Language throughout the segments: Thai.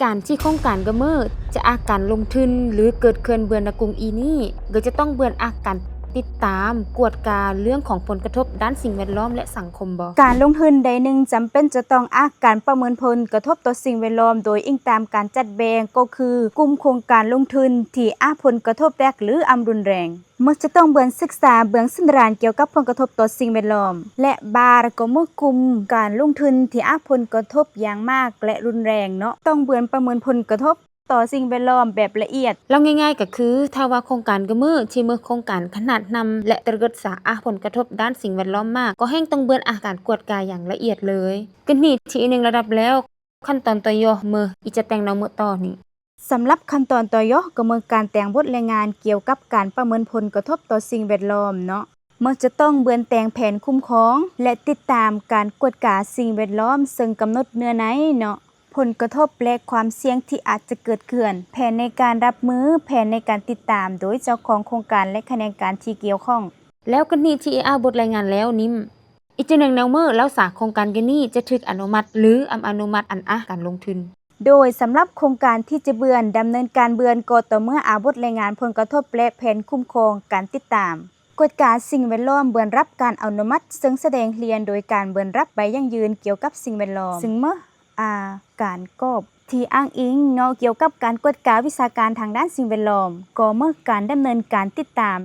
การที่โครงการกระเมิดจะอาการลงทุนหรือเกิดเคลื่อนเบือนในกรุงอีนี่ก็จะต้องเบือนอาการติดตามกวดกาเรื่องของผลกระทบด้านสิ่งแวดล้อมและสังคมบ่การลงทุนใดหนึ่งจำเป็นจะต้องการประเมินผลกระทบต่อสิ่งแวดล้อมโดยอิงตามการจัดแบ่งก็คือกลุ่มโครงการลงทุนที่ผลกระทบแรกหรือรุนแรงมักจะต้องเบือนศึกษาเบื้องพื้นฐานเกี่ยวกับผลกระทบต่อสิ่งแวดล้อมและบาร์ก็เมื่อกลุ่มการลงทุนที่ผลกระทบอย่างมากและรุนแรงเนาะต้องเบือนประเมินผลกระทบต่อสิ่งแวดล้อมแบบละเอียดแล้วง่ายๆก็คือถ้าว่าโครงการกระเมิดที่เมื่อโครงการขนาดนำและเกิดสาผลกระทบด้านสิ่งแวดล้อมมากก็แห่งต้องเบือนอาการกวดกาอย่างละเอียดเลยก็นี่ที่1ระดับแล้วขั้นตอนต่อย่อมืออีจะแต่งแนวมื้อต่อนี่สำหรับขั้นตอนต่อย่อก็เมื่อการแต่งบทรายงานเกี่ยวกับการประเมินผลกระทบต่อสิ่งแวดล้อมเนาะเมื่อจะต้องเบือนแต่งแผนคุ้มครองและติดตามการกวดกาสิ่งแวดล้อมซึ่งกำหนดเนื้อในเนาะผลกระทบและความเสี่ยงที่อาจจะเกิดขึ้นแผนในการรับมือแผนในการติดตามโดยเจ้าของโครงการและคณะกรรมการที่เกี่ยวข้องแล้วก็นี่ที่บทรายงานแล้วนิ่มอีกจังหนึ่งแนวเมื่อแล้วสาโครงการกันนี่จะถูกอนุมัติหรืออนุมัติการลงทุนโดยสำหรับโครงการที่จะเบือนดำเนินการเบือนก็ต่อเมื่อบทรายงานผลกระทบและแผนคุ้มครองการติดตามกฎการสิ่งแวดล้อมเบือนรับการอนุมัติซึ่งแสดงเรียนโดยการเบือนรับใบยั่งยืนเกี่ยวกับสิ่งแวดล้อมซึ่งเมื่อการกอบที่อ้างอิงเนาะเกี่ยวกับการกฎการวิชาการทางด้านสิ่งแวดล้อมก็เมื่อการดำเนินการติดตาม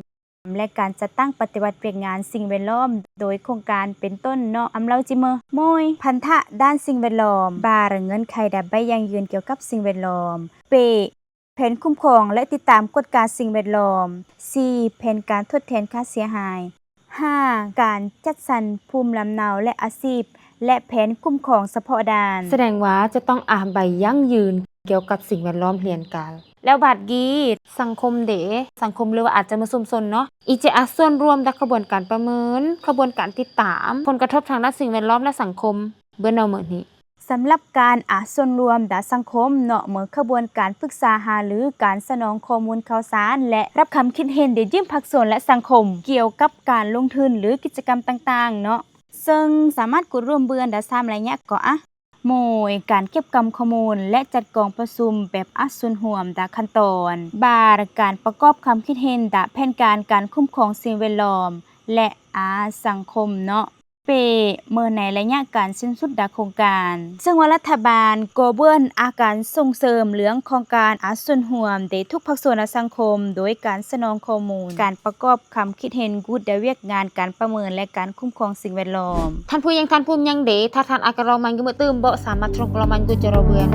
และการจัดตั้งปฏิบัติงานสิ่งแวดล้อมโดยโครงการเป็นต้นเนาะเราจิเมอมอยพันธะด้านสิ่งแวดล้อมบาร์เงินไขดับใบยั่งยืนเกี่ยวกับสิ่งแวดล้อมเปแผนคุ้มครองและติดตามกฎการสิ่งแวดล้อม 4. แผนการทดแทนค่าเสียหาย 5. การจัดสรรภูมิลำเนาและอาชีพและแผนคุ้มครองเฉพาะด้านแสดงว่าจะต้องใบยั่งยืนเกี่ยวกับสิ่งแวดล้อมเรียนกันแล้วบาดกีสังคมสังคมหรือว่าอาจจะมาซุมซนเนาะอีจะส่วนรวมในกระบวนการประเมินกระบวนการติดตามผลกระทบทางด้านสิ่งแวดล้อมและสังคมเบิ่นเอาเหมือนนี้สำหรับการส่วนรวมด้านสังคมเนาะเหมือนกระบวนการปรึกษาหารือการสนองข้อมูลข่าวสารและรับคำคิดเห็นได้ยื่นภาคส่วนและสังคมเกี่ยวกับการลงทุนหรือกิจกรรมต่างๆเนาะซึ่งสามารถกดร่วมเบือนด้าน3ระยะก็โมยการเก็บกำข้อมูลและจัดกองประชุมแบบส่วนร่วมด้านขั้นตอนบาร์การประกอบคำคิดเห็นด้านแผนการคุ้มครองสิ่งแวดล้อมและสังคมเนาะเปเมื่อในระยะการสิ้นสุดดาโครงการซึ่งว่ารัฐบาลก็เบิ้นการส่งเสริมเรื่องของการส่วนร่วมในทุกภาคส่วนในสังคมโดยการสนองข้อมูลการประกอบคำคิดเห็นกูดได้เวียกงานการประเมินและการคุ้มครองสิ่งแวดล้อมท่านผู้ยังถ้าท่านอากรอมันก็มือตื้มบ่สามารถตรงกรอมันกูจะรอเบือน